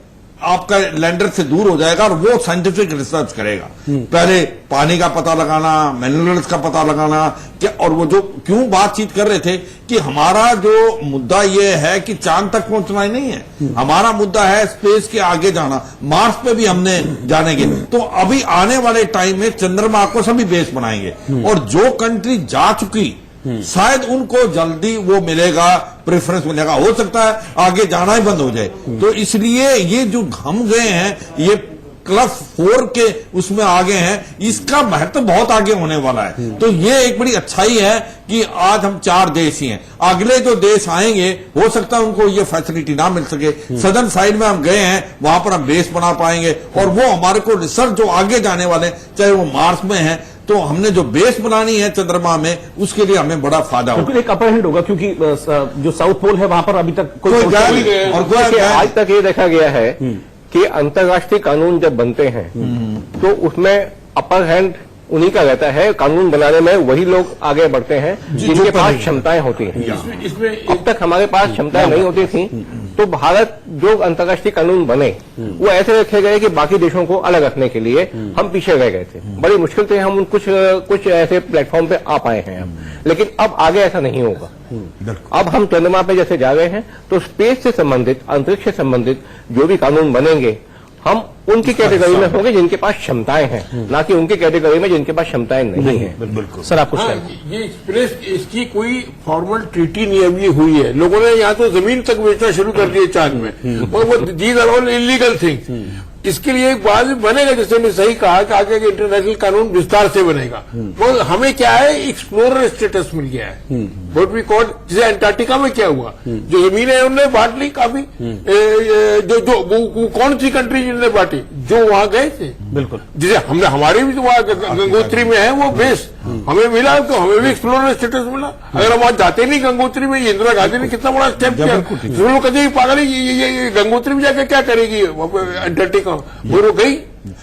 आपका लैंडर से दूर हो जाएगा और वो साइंटिफिक रिसर्च करेगा। पहले पानी का पता लगाना, मिनरल्स का पता लगाना क्या, और वो जो क्यों बातचीत कर रहे थे कि हमारा जो मुद्दा ये है कि चांद तक पहुंचना ही नहीं है, हमारा मुद्दा है स्पेस के आगे जाना, मार्स पे भी हमने जानेंगे। तो अभी आने वाले टाइम में चंद्रमा को सभी बेस बनाएंगे और जो कंट्री जा चुकी शायद उनको जल्दी वो मिलेगा, प्रेफरेंस मिलेगा। हो सकता है आगे जाना ही बंद हो जाए। तो इसलिए ये जो हम गए हैं, ये क्लास 4 के उसमें आगे हैं, इसका महत्व बहुत आगे होने वाला है। तो ये एक बड़ी अच्छाई है कि आज हम 4 देश ही हैं। अगले जो देश आएंगे हो सकता है उनको ये फैसिलिटी ना मिल सके। सदर्न साइड में हम गए हैं, वहां पर हम बेस बना पाएंगे और वो हमारे को रिसर्च जो आगे जाने वाले, चाहे वो मार्स में है, तो हमने जो बेस बनानी है चंद्रमा में, उसके लिए हमें बड़ा फायदा होगा। एक अपर हैंड होगा, क्योंकि जो साउथ पोल है वहां पर अभी तक कोई आज तक ये देखा गया है कि अंतर्राष्ट्रीय कानून जब बनते हैं तो उसमें अपर हैंड उन्हीं का रहता है। कानून बनाने में वही लोग आगे बढ़ते हैं जिनके पास क्षमताएं होती हैं। अब तक हमारे पास क्षमताएं नहीं होती थी, तो भारत जो अंतर्राष्ट्रीय कानून बने वो ऐसे रखे गए कि बाकी देशों को अलग रखने के लिए हम पीछे रह गए थे। बड़ी मुश्किल से हम कुछ ऐसे प्लेटफॉर्म पे आ पाए हैं लेकिन अब आगे ऐसा नहीं होगा। अब हम चंद्रमा पे जैसे जा रहे हैं तो स्पेस से संबंधित, अंतरिक्ष से संबंधित जो भी कानून बनेंगे हम उनकी कैटेगरी में होंगे जिनके पास क्षमताएं हैं, ना कि उनकी कैटेगरी में जिनके पास क्षमताएं नहीं है। बिल्कुल सर, आपको ये एक्सप्रेस, इसकी कोई फॉर्मल ट्रीटी नहीं अभी हुई है। लोगों ने यहाँ तो जमीन तक बेचना शुरू कर दिया चांद में, और वो these are all illegal things. इसके लिए एक बात बनेगा, जैसे मैं सही कहा कि आगे के इंटरनेशनल कानून विस्तार से बनेगा। तो हमें क्या है, एक्सप्लोरर स्टेटस मिल गया है। व्हाट वी कॉल, जैसे अंटार्कटिका में क्या हुआ, जो जमीनें है उन्होंने बांट ली काफी। जो कौन सी कंट्री जिन्होंने बांटी, जो वहां गए थे। बिल्कुल, जैसे हमने, हमारे भी तो वहां गंगोत्री में है वो बेस, हमें मिला तो हमें भी एक्सप्लोरर स्टेटस मिला। अगर हम वहां जाते नहीं गंगोत्री में, इंदिरा गांधी ने कितना बड़ा स्टेप किया। लोग कहते हैं पागल ये गंगोत्री में जाकर क्या करेगी अंटार्कटिका, वो गई।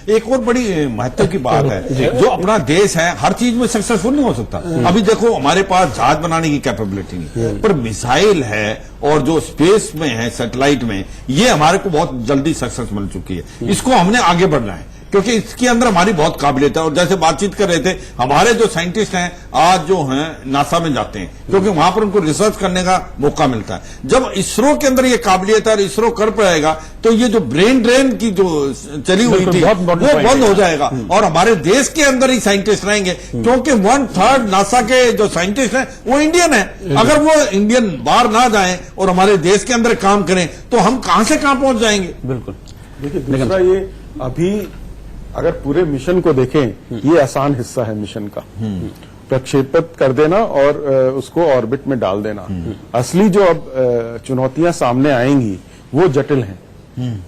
एक और बड़ी महत्व की बात है, जो अपना देश है हर चीज में सक्सेसफुल नहीं हो सकता। अभी देखो हमारे पास जहाज बनाने की कैपेबिलिटी नहीं, पर मिसाइल है और जो स्पेस में है, सैटेलाइट में, ये हमारे को बहुत जल्दी सक्सेस मिल चुकी है। इसको हमने आगे बढ़ना है क्योंकि इसके अंदर हमारी बहुत काबिलियत है। और जैसे बातचीत कर रहे थे, हमारे जो साइंटिस्ट हैं आज जो हैं नासा में जाते हैं क्योंकि वहां पर उनको रिसर्च करने का मौका मिलता है। जब इसरो के अंदर ये काबिलियत है और इसरो कर पाएगा तो ये जो ब्रेन ड्रेन की जो चली हुई थी वो बंद हो जाएगा और हमारे देश के अंदर ही साइंटिस्ट रहेंगे, क्योंकि 1/3 नासा के जो साइंटिस्ट हैं वो इंडियन है। अगर वो इंडियन बाहर ना जाएं और हमारे देश के अंदर काम करें तो हम कहां से कहां पहुंच जाएंगे। बिल्कुल। देखिए, दूसरा ये अभी अगर पूरे मिशन को देखें, ये आसान हिस्सा है मिशन का, प्रक्षेपित कर देना और उसको ऑर्बिट में डाल देना। असली जो अब चुनौतियां सामने आएंगी वो जटिल हैं।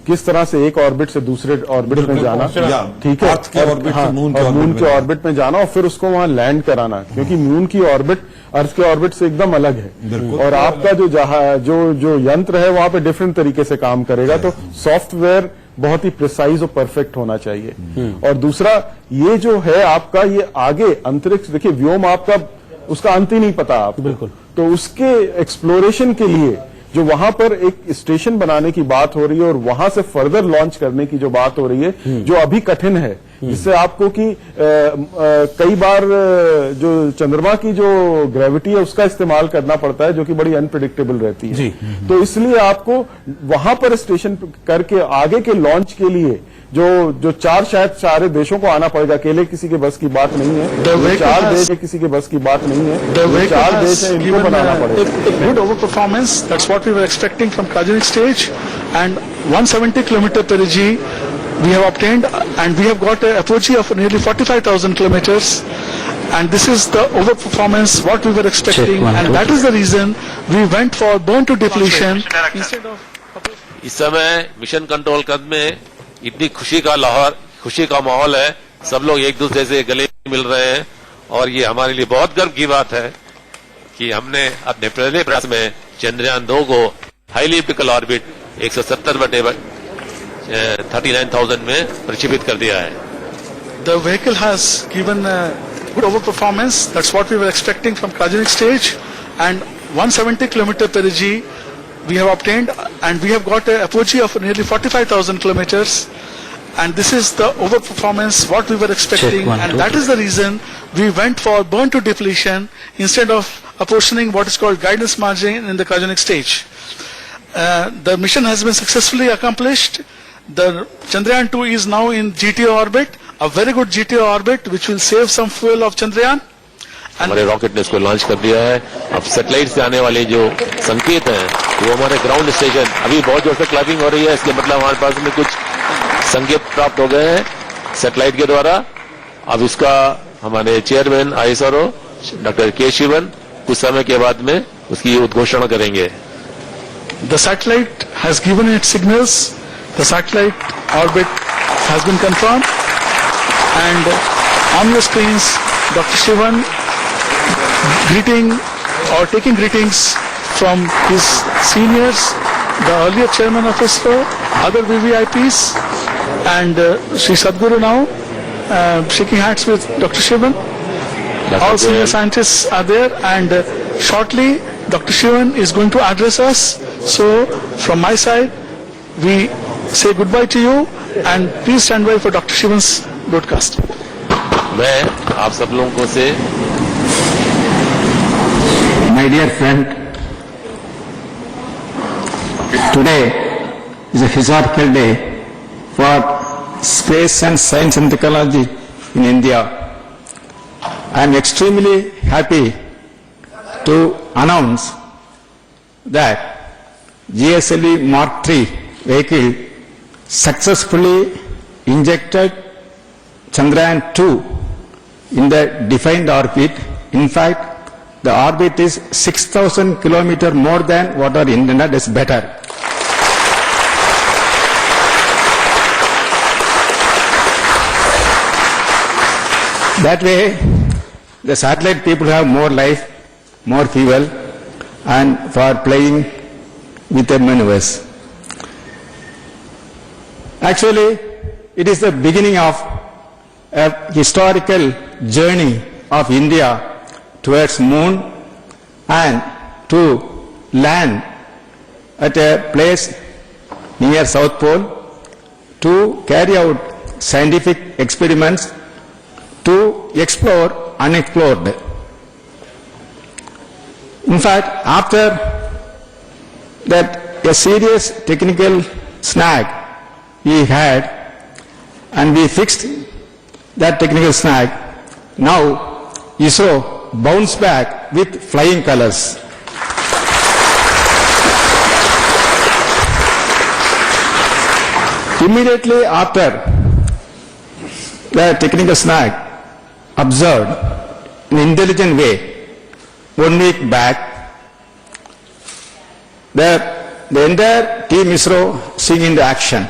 किस तरह से एक ऑर्बिट से दूसरे ऑर्बिट में जाना, ठीक है, अर्थ के ऑर्बिट से मून के ऑर्बिट में जाना और फिर उसको वहां लैंड कराना, क्योंकि मून की ऑर्बिट अर्थ के ऑर्बिट से एकदम अलग है और आपका जो यंत्र है वहां पे डिफरेंट तरीके से काम करेगा। तो सॉफ्टवेयर बहुत ही प्रिसाइज और परफेक्ट होना चाहिए। और दूसरा, ये जो है आपका, ये आगे अंतरिक्ष, देखिए व्योम आपका, उसका अंत ही नहीं पता आपको, बिल्कुल। तो उसके एक्सप्लोरेशन के लिए जो वहां पर एक स्टेशन बनाने की बात हो रही है और वहां से फर्दर लॉन्च करने की जो बात हो रही है, जो अभी कठिन है, जिससे आपको कि कई बार जो चंद्रमा की जो ग्रेविटी है उसका इस्तेमाल करना पड़ता है, जो कि बड़ी अनप्रिडिक्टेबल रहती है। तो इसलिए आपको वहां पर स्टेशन करके आगे के लॉन्च के लिए जो शायद सारे देशों को आना पड़ेगा, अकेले किसी के बस की बात नहीं है, 4 देश किसी के बस की बात नहीं है, 4 देश है, इनको बनाना पड़ेगा। Good over performance, that's what we were expecting from cryogenic stage, and 170 km per g we have obtained, and we have got an apogee of nearly 45,000 kilometers, and this is the over performance what we were expecting, and that is the reason we went for burn to depletion instead of. इस समय mission control कद में इतनी खुशी का माहौल है, सब लोग एक दूसरे से गले मिल रहे हैं और ये हमारे लिए बहुत गर्व की बात है कि हमने अपने पहले प्रयास में चंद्रयान 2 को हाईली एपिकल ऑर्बिट 170/39,000 में प्रक्षेपित कर दिया है। The vehicle has given good over performance, that's what we were expecting from cryogenic stage, and 170 km per g we have obtained, and we have got an apogee of nearly 45,000 kilometers, and this is the over performance what we were expecting, and that is the reason we went for burn to depletion instead of apportioning what is called guidance margin in the cryogenic stage. The mission has been successfully accomplished. The Chandrayaan 2 is now in GTO orbit, a very good GTO orbit which will save some fuel of Chandrayaan. हमारे rocket ने इसको launch कर दिया है। अब satellite से आने वाले जो संकेत हैं वो हमारे ग्राउंड स्टेशन, अभी बहुत जोर से क्लैपिंग हो रही है, इसके मतलब हमारे पास में कुछ संकेत प्राप्त हो गए हैं सैटेलाइट के द्वारा। अब इसका हमारे चेयरमैन ISRO डॉक्टर के शिवन कुछ समय के बाद में उसकी उद्घोषणा करेंगे। The satellite has given its signals. The satellite orbit has been confirmed, and on your screens, Dr. Shivan greeting or taking greetings from his seniors, the earlier chairman of ISRO, other VVIPs, and Sri Sadhguru now shaking hands with Dr. Shivan. All senior scientists are there, and shortly Dr. Shivan is going to address us. So from my side, we say goodbye to you, and please stand by for Dr. Shivan's broadcast. मैं आप सब लोगों से, my dear friend, today is a historical day for space and science and technology in India. I am extremely happy to announce that GSLV Mark III vehicle successfully injected Chandrayaan 2 in the defined orbit. In fact, the orbit is 6,000 kilometers more than what our internet is better. That way, the satellite people have more life, more fuel, and for playing with their maneuvers. Actually, it is the beginning of a historical journey of India towards moon and to land at a place near South Pole to carry out scientific experiments to explore unexplored. In fact, after that a serious technical snag we had, and we fixed that technical snag, now ISRO bounced back with flying colors. Immediately after the technical snag observed in an intelligent way 1 week back, the entire team ISRO seeing into action.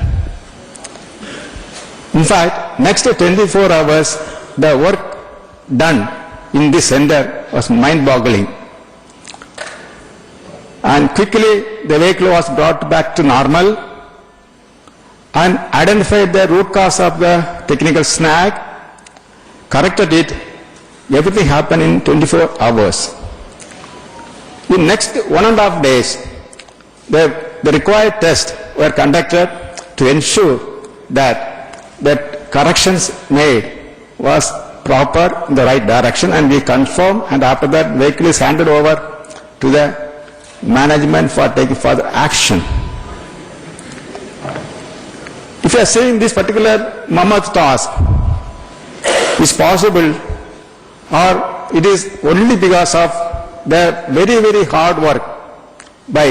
In fact, next 24 hours, the work done in this center was mind-boggling. And quickly, the vehicle was brought back to normal and identified the root cause of the technical snag, corrected it. Everything happened in 24 hours. In next 1.5 days, the required tests were conducted to ensure that corrections made was proper in the right direction, and we confirm, and after that vehicle is handed over to the management for taking further action. If you are saying this particular mammoth task is possible, or it is only because of the very, very hard work by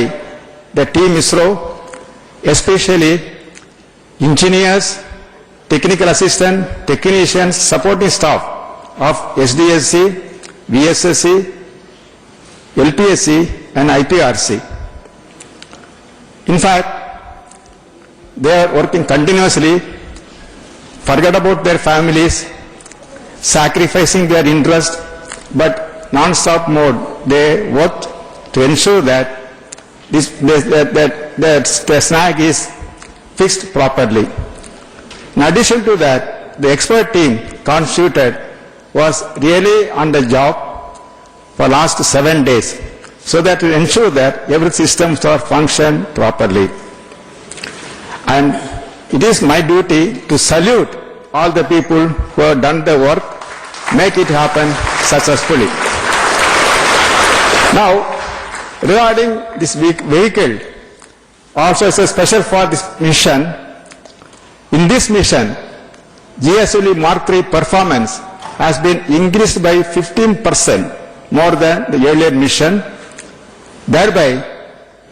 the team ISRO, especially engineers, technical assistant, technicians, supporting staff of SDSC, VSSC, LPSC and IPRC. In fact, they are working continuously, forget about their families, sacrificing their interest, but non-stop mode, they worked to ensure that the snag is fixed properly. In addition to that, the expert team constituted was really on the job for last 7 days, so that to ensure that every systems are function properly. And it is my duty to salute all the people who have done the work, make it happen successfully. Now, regarding this vehicle, also as a special for this mission, in this mission, GSLV Mark III performance has been increased by 15% more than the earlier mission. Thereby,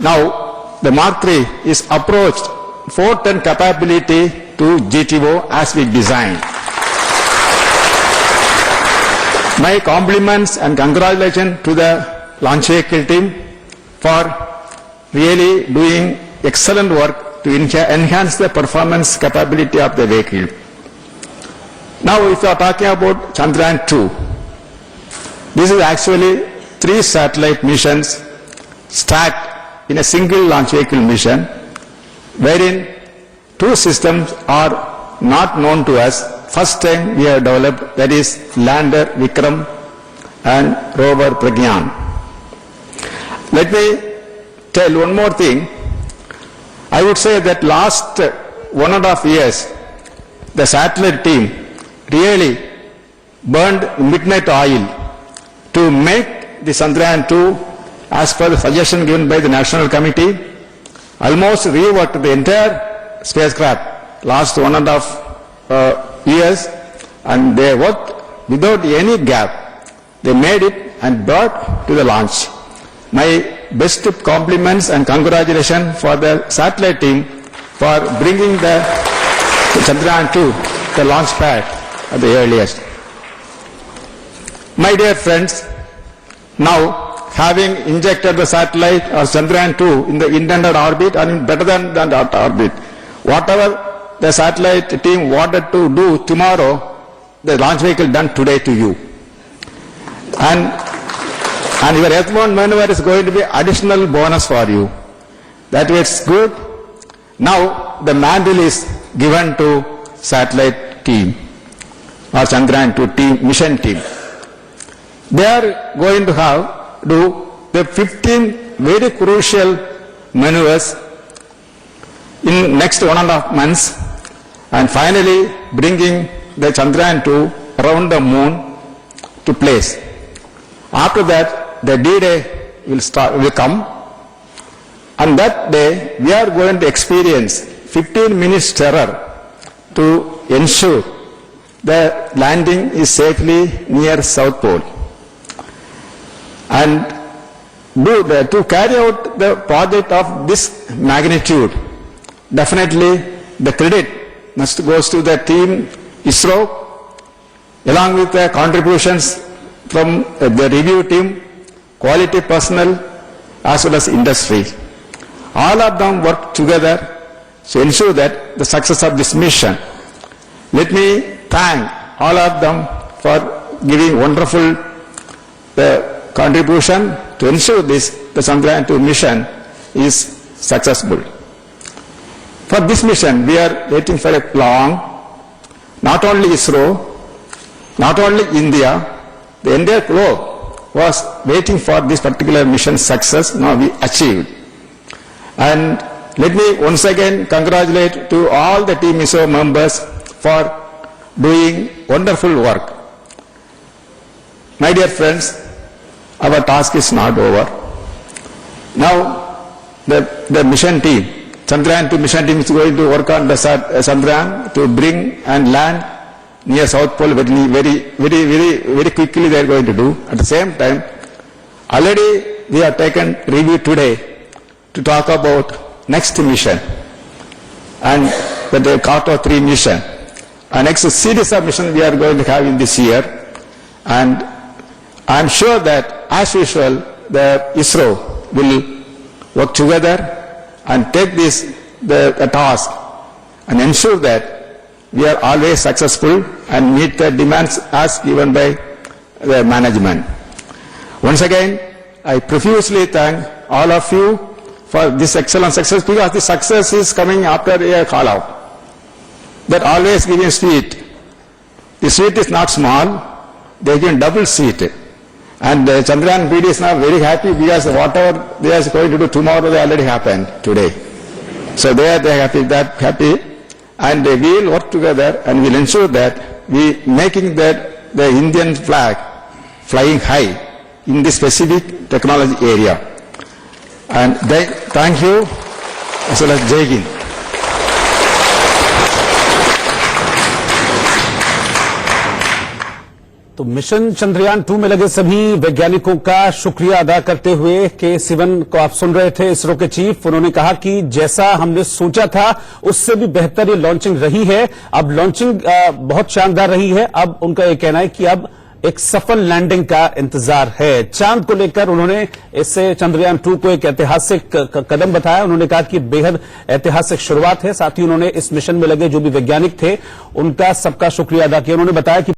now the Mark III is approached 410 capability to GTO as we designed. My compliments and congratulations to the launch vehicle team for really doing excellent work to enhance the performance capability of the vehicle. Now, if you are talking about Chandrayaan-2, this is actually 3 satellite missions stacked in a single launch vehicle mission, wherein 2 systems are not known to us. First time we have developed, that is lander Vikram and rover Pragyan. Let me tell one more thing. I would say that last 1.5 years, the satellite team really burned midnight oil to make the Chandrayaan-2 as per the suggestion given by the National Committee, almost reworked the entire spacecraft last 1.5 years, and they worked without any gap. They made it and brought to the launch. My best compliments and congratulations for the satellite team for bringing the Chandrayaan-2 to the launch pad at the earliest. My dear friends, now having injected the satellite or Chandrayaan-2 in the intended orbit and better than that orbit, whatever the satellite team wanted to do tomorrow, the launch vehicle done today to you. And your earthbound maneuver is going to be additional bonus for you. That is good. Now the mantle is given to satellite team or Chandrayaan-2 team, mission team. They are going to do the 15 very crucial maneuvers in next 1.5 months, and finally bringing the Chandrayaan-2 around the moon to place. After that, the D-Day will come, and that day we are going to experience 15 minutes terror to ensure the landing is safely near South Pole. And to carry out the project of this magnitude, definitely the credit must go to the team ISRO along with the contributions from the review team, quality personnel, as well as industry. All of them work together to ensure that the success of this mission. Let me thank all of them for giving wonderful contribution to ensure the Chandrayaan 2 mission is successful. For this mission, we are waiting for a long, not only ISRO, not only India, the entire globe was waiting for this particular mission success. Now we achieved. And let me once again congratulate to all the Team ISRO members for doing wonderful work. My dear friends, our task is not over. Now the mission team, Chandrayaan 2 mission team is going to work on the Chandrayaan to bring and land near South Pole very quickly they are going to do. At the same time, already we have taken review today to talk about next mission and the Carto 3 mission. Our next series of mission we are going to have in this year, and I am sure that as usual the ISRO will work together and take the task and ensure that we are always successful and meet the demands as given by the management. Once again, I profusely thank all of you for this excellent success, because the success is coming after a call out. That always giving sweet. The sweet is not small, they give double sweet. And Chandrayaan PD is now very happy because whatever they are going to do tomorrow, they already happened today. So they are happy. And we will work together and will ensure that we making the Indian flag flying high in this specific technology area. And thank you, as well as Jai Hind. तो mission Chandrayaan 2 में लगे सभी वैज्ञानिकों का शुक्रिया अदा करते हुए के सिवन को आप सुन रहे थे, इसरो के चीफ। उन्होंने कहा कि जैसा हमने सोचा था उससे भी बेहतर ये लॉन्चिंग रही है। अब लॉन्चिंग बहुत शानदार रही है। अब उनका ये कहना है कि अब एक सफल लैंडिंग का इंतजार है। चांद को लेकर उन्होंने इससे चंद्रयान 2 को एक ऐतिहासिक कदम बताया। उन्होंने कहा कि बेहद ऐतिहासिक शुरुआत है। साथ ही उन्होंने इस मिशन में लगे जो भी वैज्ञानिक थे उनका सबका शुक्रिया अदा किया। उन्होंने बताया कि